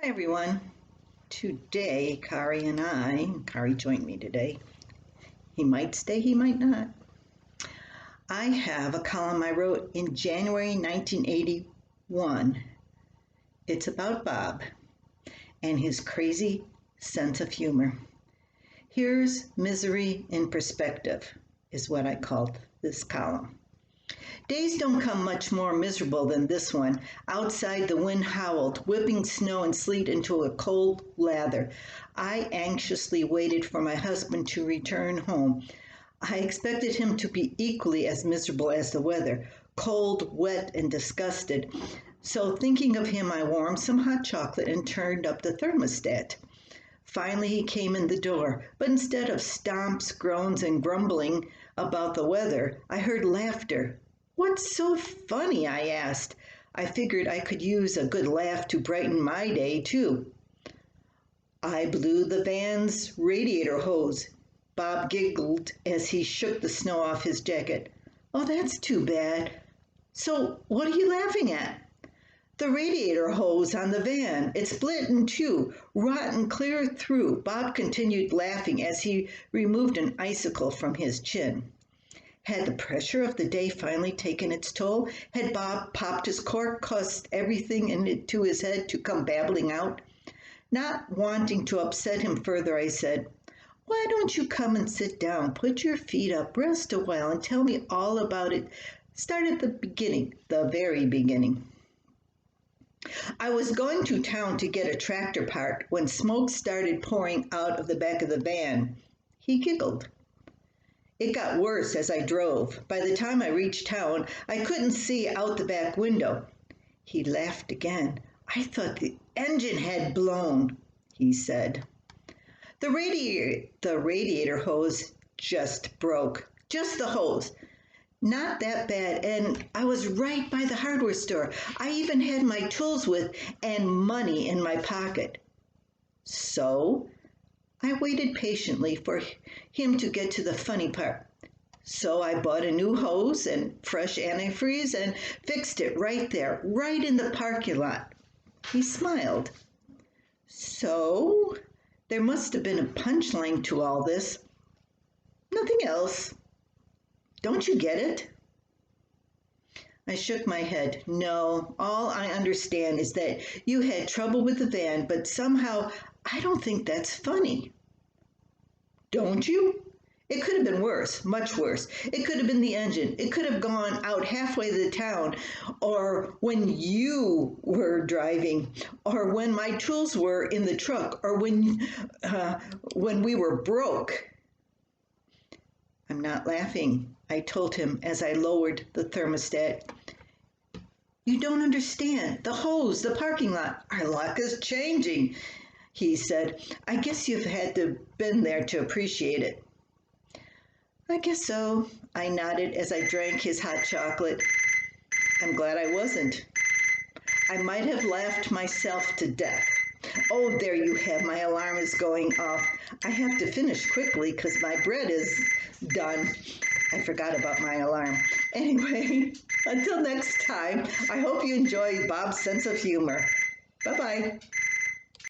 Hi everyone. Today, Kari joined me today. He might stay, he might not. I have a column I wrote in January 1981. It's about Bob and his crazy sense of humor. Here's Misery in Perspective, is what I called this column. Days don't come much more miserable than this one. Outside, the wind howled, whipping snow and sleet into a cold lather. I anxiously waited for my husband to return home. I expected him to be equally as miserable as the weather, cold, wet, and disgusted. So, thinking of him, I warmed some hot chocolate and turned up the thermostat. Finally, he came in the door, but instead of stomps, groans, and grumbling about the weather, I heard laughter. "What's so funny?" I asked. I figured I could use a good laugh to brighten my day, too. "I blew the van's radiator hose," Bob giggled as he shook the snow off his jacket. "Oh, that's too bad. So, what are you laughing at?" "The radiator hose on the van. It split in two, rotten clear through." Bob continued laughing as he removed an icicle from his chin. Had the pressure of the day finally taken its toll? Had Bob popped his cork, caused everything into his head to come babbling out? Not wanting to upset him further, I said, "Why don't you come and sit down, put your feet up, rest a while, and tell me all about it? Start at the beginning, the very beginning." "I was going to town to get a tractor part when smoke started pouring out of the back of the van." He giggled. "It got worse as I drove. By the time I reached town, I couldn't see out the back window." He laughed again. "I thought the engine had blown," he said. The radiator hose just broke. Just the hose. Not that bad, and I was right by the hardware store. I even had my tools with and money in my pocket." "So?" I waited patiently for him to get to the funny part. "So I bought a new hose and fresh antifreeze and fixed it right there, right in the parking lot." He smiled. "So there must have been a punchline to all this." "Nothing else. Don't you get it?" I shook my head. "No, all I understand is that you had trouble with the van, but somehow I don't think that's funny." "Don't you? It could have been worse, much worse. It could have been the engine. It could have gone out halfway to the town, or when you were driving, or when my tools were in the truck, or when we were broke." "I'm not laughing," I told him as I lowered the thermostat. "You don't understand. The hose, the parking lot. Our luck is changing," he said. "I guess you've had to been there to appreciate it." "I guess so," I nodded as I drank his hot chocolate. I'm glad I wasn't. I might have laughed myself to death. Oh, there you have, my alarm is going off. I have to finish quickly because my bread is done. I forgot about my alarm. Anyway, until next time, I hope you enjoy Bob's sense of humor. Bye-bye.